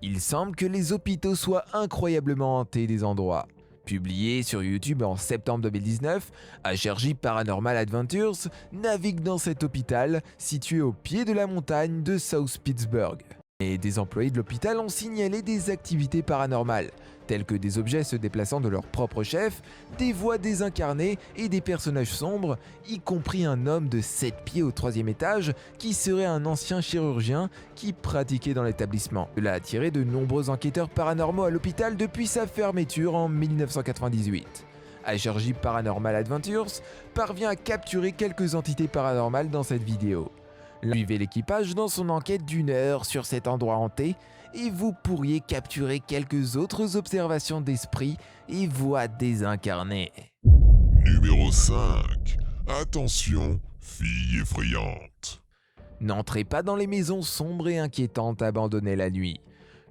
Il semble que les hôpitaux soient incroyablement hantés des endroits. Publié sur YouTube en septembre 2019, HRJ Paranormal Adventures navigue dans cet hôpital situé au pied de la montagne de South Pittsburgh. Et des employés de l'hôpital ont signalé des activités paranormales, telles que des objets se déplaçant de leur propre chef, des voix désincarnées et des personnages sombres, y compris un homme de 7 pieds au 3e étage qui serait un ancien chirurgien qui pratiquait dans l'établissement. Cela a attiré de nombreux enquêteurs paranormaux à l'hôpital depuis sa fermeture en 1998. HRJ Paranormal Adventures parvient à capturer quelques entités paranormales dans cette vidéo. Suivez l'équipage dans son enquête d'1 heure sur cet endroit hanté et vous pourriez capturer quelques autres observations d'esprit et voix désincarnées. Numéro 5. Attention, fille effrayante. N'entrez pas dans les maisons sombres et inquiétantes abandonnées la nuit.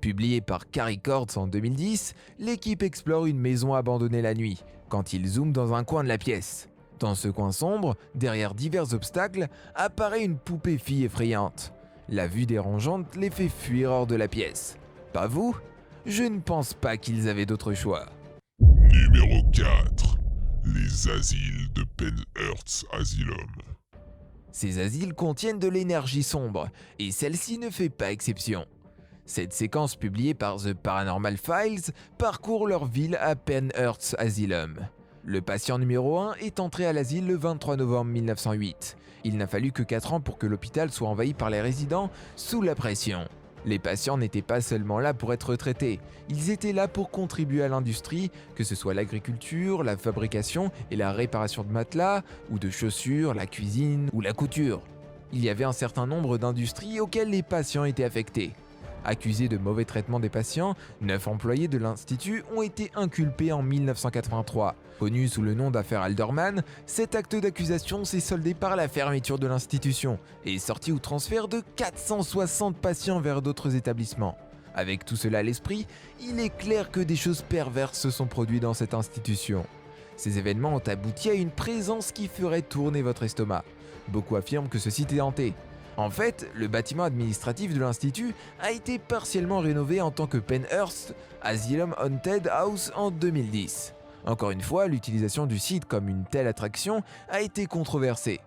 Publié par Carrie Cords en 2010, l'équipe explore une maison abandonnée la nuit, quand ils zooment dans un coin de la pièce. Dans ce coin sombre, derrière divers obstacles, apparaît une poupée fille effrayante. La vue dérangeante les fait fuir hors de la pièce. Pas vous? Je ne pense pas qu'ils avaient d'autre choix. Numéro 4. Les asiles de Penhurst Asylum. Ces asiles contiennent de l'énergie sombre, et celle-ci ne fait pas exception. Cette séquence publiée par The Paranormal Files parcourt leur ville à Penhurst Asylum. Le patient numéro 1 est entré à l'asile le 23 novembre 1908. Il n'a fallu que 4 ans pour que l'hôpital soit envahi par les résidents sous la pression. Les patients n'étaient pas seulement là pour être traités, ils étaient là pour contribuer à l'industrie, que ce soit l'agriculture, la fabrication et la réparation de matelas, ou de chaussures, la cuisine ou la couture. Il y avait un certain nombre d'industries auxquelles les patients étaient affectés. Accusés de mauvais traitement des patients, 9 employés de l'institut ont été inculpés en 1983. Connu sous le nom d'affaire Alderman, cet acte d'accusation s'est soldé par la fermeture de l'institution et sorti ou transfert de 460 patients vers d'autres établissements. Avec tout cela à l'esprit, il est clair que des choses perverses se sont produites dans cette institution. Ces événements ont abouti à une présence qui ferait tourner votre estomac. Beaucoup affirment que ce site est hanté. En fait, le bâtiment administratif de l'institut a été partiellement rénové en tant que Penhurst Asylum Haunted House en 2010. Encore une fois, l'utilisation du site comme une telle attraction a été controversée.